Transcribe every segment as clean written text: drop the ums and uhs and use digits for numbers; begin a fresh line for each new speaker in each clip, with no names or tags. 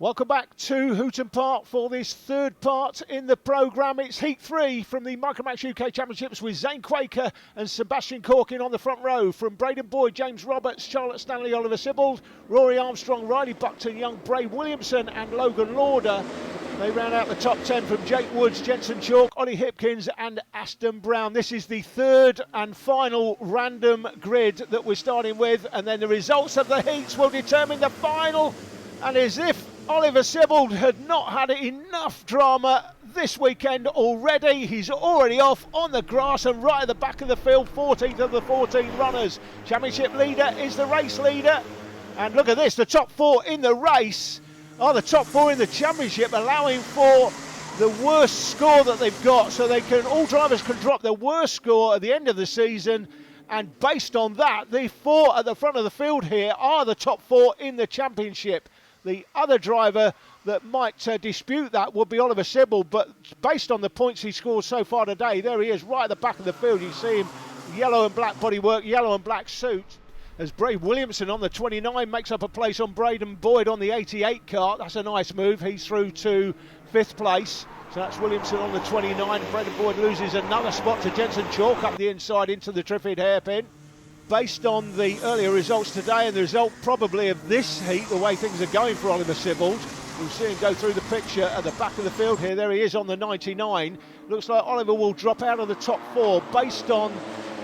Welcome back to Hooton Park for this third part in the programme. It's Heat 3 from the Micromax UK Championships with Zane Quaker and Sebastian Corkin on the front row. From Braden Boyd, James Roberts, Charlotte Stanley, Oliver Sibbald, Rory Armstrong, Riley Buckton, young Bray Williamson and Logan Lauder. They round out the top 10 from Jake Woods, Jensen Chalk, Ollie Hipkins and Aston Brown. This is the third and final random grid that we're starting with, and then the results of the heats will determine the final. And as if Oliver Sibbald had not had enough drama this weekend already, he's already off on the grass and right at the back of the field, 14th of the 14 runners. Championship leader is the race leader. And look at this, the top four in the race are the top four in the championship, allowing for the worst score that they've got. So all drivers can drop their worst score at the end of the season. And based on that, the four at the front of the field here are the top four in the championship. The other driver that might dispute that would be Oliver Sibbald, but based on the points he scored so far today, there he is right at the back of the field. You see him, yellow and black bodywork, yellow and black suit. As Bray Williamson on the 29 makes up a place on Braden Boyd on the 88 kart. That's a nice move. He's through to 5th place. So that's Williamson on the 29. Braden Boyd loses another spot to Jensen Chalk up the inside into the Triffid hairpin. Based on the earlier results today and the result probably of this heat, the way things are going for Oliver Sibbald, we'll see him go through the picture at the back of the field here. There he is on the 99. Looks like Oliver will drop out of the top four based on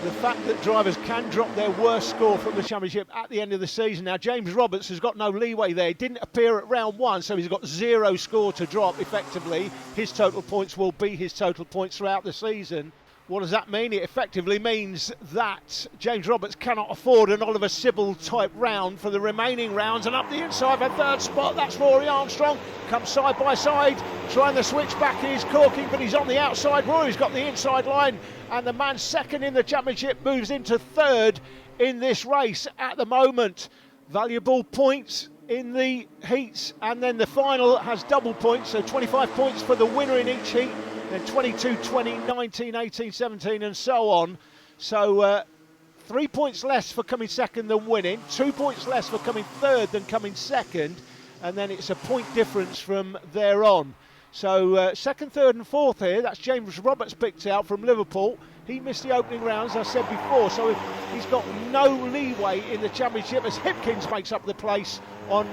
the fact that drivers can drop their worst score from the championship at the end of the season. Now James Roberts has got no leeway there. He didn't appear at round one, so he's got zero score to drop effectively. His total points will be his total points throughout the season. What does that mean? It effectively means that James Roberts cannot afford an Oliver Sibbald type round for the remaining rounds. And up the inside for third spot, that's Rory Armstrong. Comes side by side, trying the switch back is Corking, but he's on the outside. Rory's got the inside line, and the man second in the championship moves into third in this race at the moment. Valuable points in the heats, and then the final has double points, so 25 points for the winner in each heat. Then 22, 20, 19, 18, 17 and so on. So 3 points less for coming second than winning, 2 points less for coming third than coming second, and then it's a point difference from there on. So second, third and fourth here, that's James Roberts picked out from Liverpool. He missed the opening rounds, as I said before, so he's got no leeway in the championship as Hipkins makes up the place on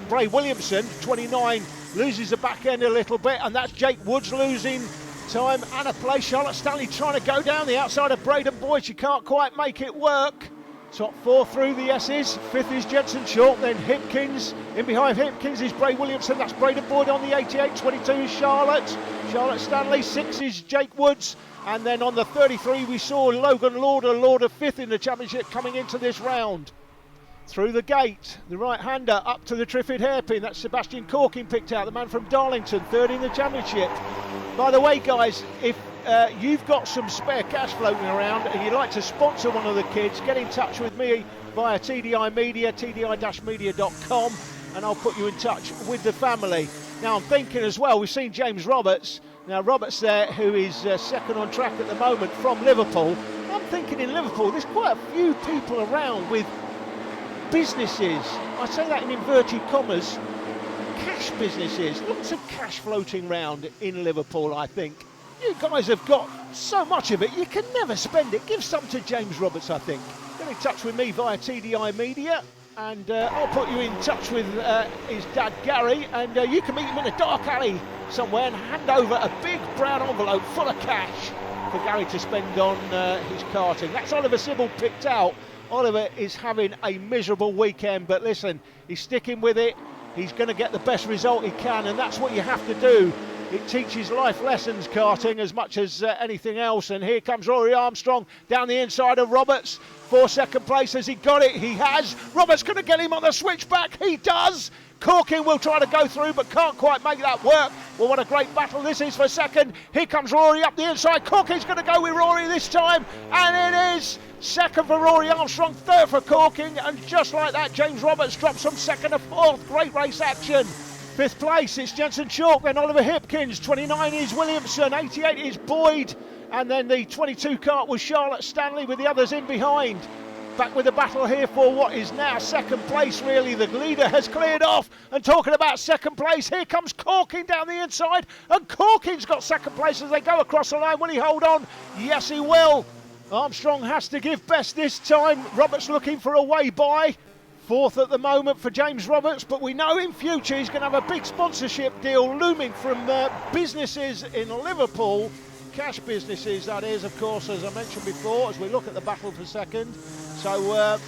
Bray Williamson. 29 loses the back end a little bit, and that's Jake Woods losing time and a place. Charlotte Stanley trying to go down the outside of Braden Boyd. She can't quite make it work. Top four through the S's. Fifth is Jensen Chalk, then Hipkins. In behind Hipkins is Bray Williamson. That's Braden Boyd on the 88. 22 is Charlotte Stanley. 6 is Jake Woods. And then on the 33 we saw Logan Lauder fifth in the championship coming into this round. Through the gate, the right-hander up to the Triffid hairpin. That's Sebastian Corkin picked out, the man from Darlington, third in the championship. By the way, guys, if you've got some spare cash floating around and you'd like to sponsor one of the kids, get in touch with me via TDI Media, tdi-media.com, and I'll put you in touch with the family. Now, I'm thinking as well, we've seen James Roberts. Now, Roberts there, who is second on track at the moment from Liverpool. I'm thinking in Liverpool, there's quite a few people around with businesses, I say that in inverted commas, cash businesses, lots of cash floating round in Liverpool. I think you guys have got so much of it, you can never spend it. Give some to James Roberts, I think. Get in touch with me via TDI Media, and I'll put you in touch with his dad Gary, and you can meet him in a dark alley somewhere and hand over a big brown envelope full of cash for Gary to spend on his karting. That's Oliver Sibbald picked out. Oliver is having a miserable weekend, but listen, he's sticking with it. He's going to get the best result he can, and that's what you have to do. It teaches life lessons, karting, as much as anything else. And here comes Rory Armstrong down the inside of Roberts for second place. Has he got it? He has. Roberts going to get him on the switchback. He does. Corkin will try to go through, but can't quite make that work. Well, what a great battle this is for second. Here comes Rory up the inside. Corkin's going to go with Rory this time, and it is second for Rory Armstrong, third for Corkin, and just like that, James Roberts drops from second to fourth. Great race action. Fifth place, it's Jensen Chalk, then Oliver Hipkins. 29 is Williamson, 88 is Boyd, and then the 22 kart was Charlotte Stanley with the others in behind. Back with the battle here for what is now second place, really. The leader has cleared off. And talking about second place, here comes Corking down the inside. And Corking's got second place as they go across the line. Will he hold on? Yes, he will. Armstrong has to give best this time. Roberts looking for a way by. Fourth at the moment for James Roberts, but we know in future he's going to have a big sponsorship deal looming from businesses in Liverpool. Cash businesses, that is, of course, as I mentioned before, as we look at the battle for second. So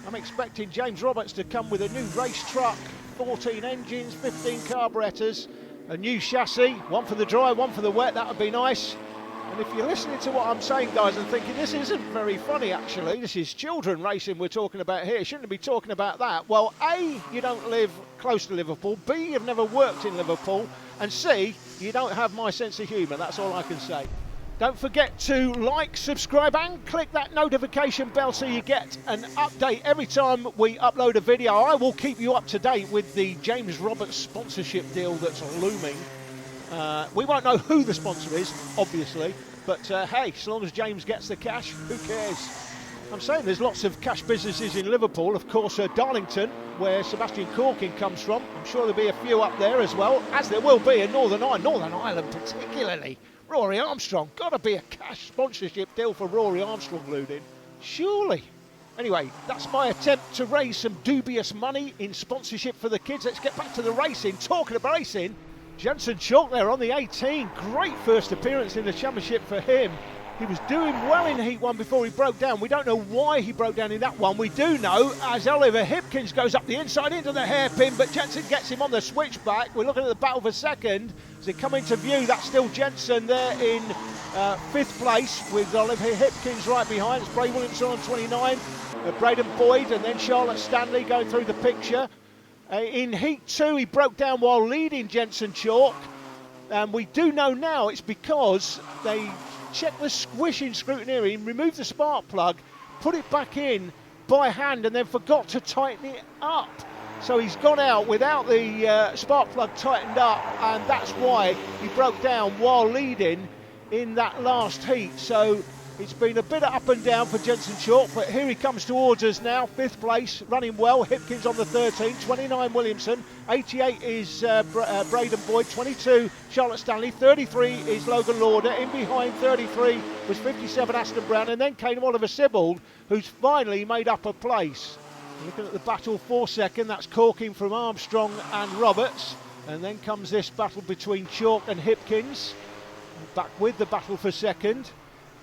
I'm expecting James Roberts to come with a new race truck, 14 engines, 15 carburettors, a new chassis, one for the dry, one for the wet. That would be nice. And if you're listening to what I'm saying, guys, and thinking this isn't very funny, actually, this is children racing we're talking about here, shouldn't be talking about that. Well, A, you don't live close to Liverpool, B, you've never worked in Liverpool, and C, you don't have my sense of humour. That's all I can say. Don't forget to like, subscribe and click that notification bell so you get an update every time we upload a video. I will keep you up to date with the James Roberts sponsorship deal that's looming. We won't know who the sponsor is, obviously, but hey, as long as James gets the cash, who cares? I'm saying there's lots of cash businesses in Liverpool. Of course, Darlington, where Sebastian Corking comes from. I'm sure there'll be a few up there as well, as there will be in Northern Ireland particularly. Rory Armstrong, got to be a cash sponsorship deal for Rory Armstrong, Ludin. Surely. Anyway, that's my attempt to raise some dubious money in sponsorship for the kids. Let's get back to the racing. Talking about racing, Jensen Chalk there on the 18. Great first appearance in the championship for him. He was doing well in Heat 1 before he broke down. We don't know why he broke down in that one. We do know as Oliver Hipkins goes up the inside into the hairpin, but Jensen gets him on the switchback. We're looking at the battle for second. As they come into view, that's still Jensen there in fifth place with Oliver Hipkins right behind. It's Bray Williamson on 29, Braden Boyd and then Charlotte Stanley going through the picture. In Heat 2, he broke down while leading Jensen Chalk. And we do know now it's because they checked the squishing scrutineering, removed the spark plug, put it back in by hand and then forgot to tighten it up. So he's gone out without the spark plug tightened up, and that's why he broke down while leading in that last heat. So it's been a bit of up and down for Jensen Chalk, but here he comes towards us now, fifth place, running well. Hipkins on the 13, 29 Williamson, 88 is Braden Boyd, 22 Charlotte Stanley, 33 is Logan Lauder. In behind 33 was 57 Aston Brown, and then came Oliver Sibbald, who's finally made up a place. Looking at the battle for second, that's Corking from Armstrong and Roberts, and then comes this battle between Chalk and Hipkins. Back with the battle for second.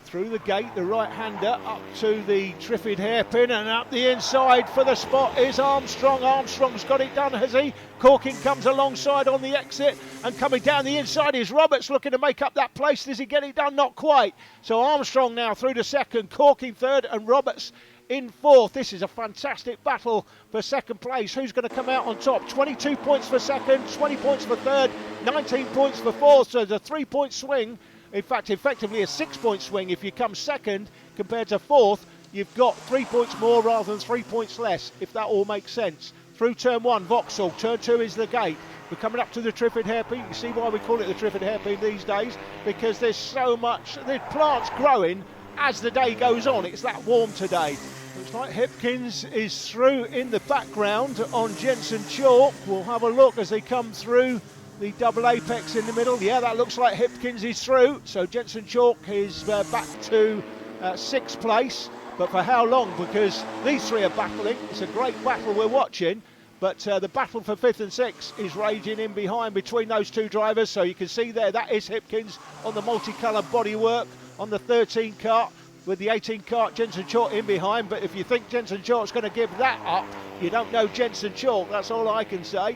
Through the gate, the right-hander up to the Triffid hairpin and up the inside for the spot is Armstrong. Armstrong's got it done, has he? Corking comes alongside on the exit, and coming down the inside is Roberts looking to make up that place. Does he get it done? Not quite. So Armstrong now through to second, Corking third and Roberts in fourth. This is a fantastic battle for second place. Who's going to come out on top? 22 points for second, 20 points for third, 19 points for fourth. So there's a 3-point swing. In fact, effectively a 6-point swing. If you come second compared to fourth, you've got 3 points more rather than 3 points less, if that all makes sense. Through turn 1, Vauxhall. Turn 2 is the gate. We're coming up to the Triffid hairpin. You can see why we call it the Triffid hairpin these days, because there's so much, the plant's growing as the day goes on. It's that warm today. Looks like Hipkins is through in the background on Jensen Chalk. We'll have a look as they come through the double apex in the middle. Yeah, that looks like Hipkins is through. So Jensen Chalk is back to 6th place. But for how long? Because these three are battling. It's a great battle we're watching. But the battle for 5th and 6th is raging in behind between those two drivers. So you can see there, that is Hipkins on the multicoloured bodywork on the 13 kart. With the 18 kart, Jensen Chalk in behind. But if you think Jensen Chalk's going to give that up, you don't know Jensen Chalk. That's all I can say.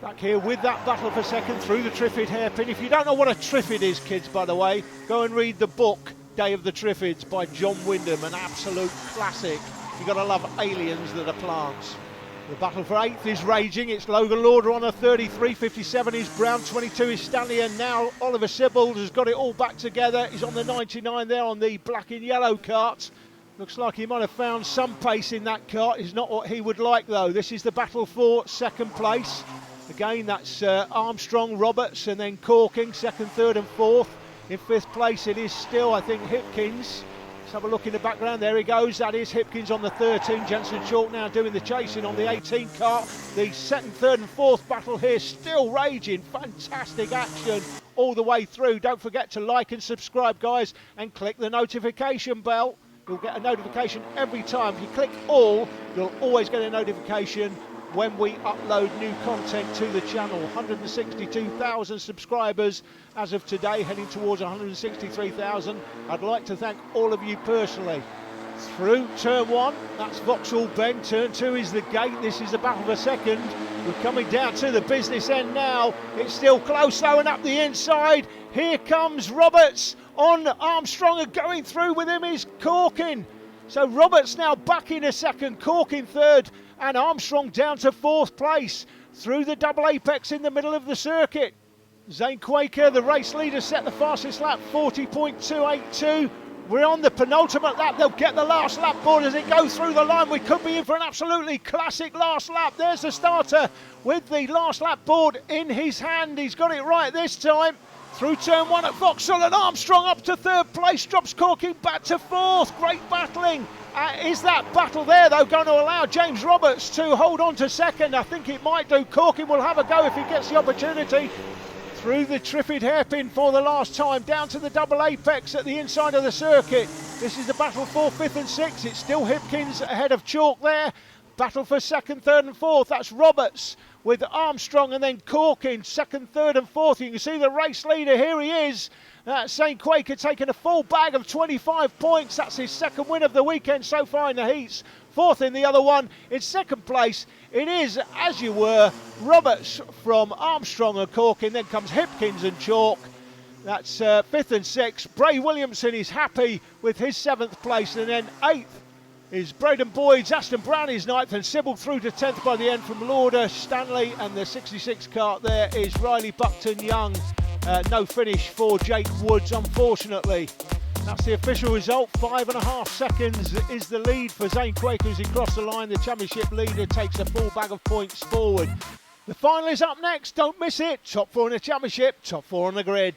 Back here with that battle for second through the Triffid hairpin. If you don't know what a Triffid is, kids, by the way, go and read the book Day of the Triffids by John Wyndham, an absolute classic. You've got to love aliens that are plants. The battle for 8th is raging. It's Logan Lauder on a 33, 57 is Brown, 22 is Stanley, and now Oliver Sibbald has got it all back together. He's on the 99 there on the black and yellow kart. Looks like he might have found some pace in that kart. It's not what he would like, though. This is the battle for second place. Again, that's Armstrong, Roberts, and then Corking, 2nd, 3rd and 4th. In 5th place, it is still, I think, Hipkins. Let's have a look in the background. There he goes. That is Hipkins on the 13. Jensen Chalk now doing the chasing on the 18 cart. The second, third and fourth battle here still raging. Fantastic action all the way through. Don't forget to like and subscribe, guys, and click the notification bell. You'll get a notification every time. If you click all, you'll always get a notification when we upload new content to the channel. 162,000 subscribers as of today, heading towards 163,000. I'd like to thank all of you personally. Through turn 1, that's Vauxhall Bend. Turn 2 is the gate. This is the battle for second. We're coming down to the business end now. It's still close though, and up the inside, here comes Roberts on Armstrong, and going through with him is Corkin. So Roberts now back in a second, Corkin third, and Armstrong down to fourth place through the double apex in the middle of the circuit. Zane Quaker, the race leader, set the fastest lap, 40.282. We're on the penultimate lap. They'll get the last lap board as it goes through the line. We could be in for an absolutely classic last lap. There's the starter with the last lap board in his hand. He's got it right this time. Through turn 1 at Vauxhall, and Armstrong up to third place, drops Corking back to fourth. Great battling. Is that battle there, though, going to allow James Roberts to hold on to second? I think it might do. Corking will have a go if he gets the opportunity. Through the Triffid hairpin for the last time, down to the double apex at the inside of the circuit. This is the battle for 5th and 6th. It's still Hipkins ahead of Chalk there. Battle for 2nd, 3rd and 4th. That's Roberts with Armstrong, and then Corkin 2nd, 3rd and 4th. You can see the race leader, here he is. St Quaker taking a full bag of 25 points. That's his second win of the weekend so far in the heats. 4th in the other one. In second place, it is, as you were, Roberts from Armstrong and Corkin. Then comes Hipkins and Chalk. That's 5th and 6th. Bray Williamson is happy with his 7th place. And then 8th is Braden Boyd's. Aston Brown is 9th, and Sybil through to 10th by the end from Lauder, Stanley, and the 66 cart there is Riley Buckton Young. No finish for Jake Woods, unfortunately. That's the official result. 5.5 seconds is the lead for Zane Quaker as he crossed the line. The championship leader takes a full bag of points forward. The final is up next. Don't miss it. Top 4 in the championship, top 4 on the grid.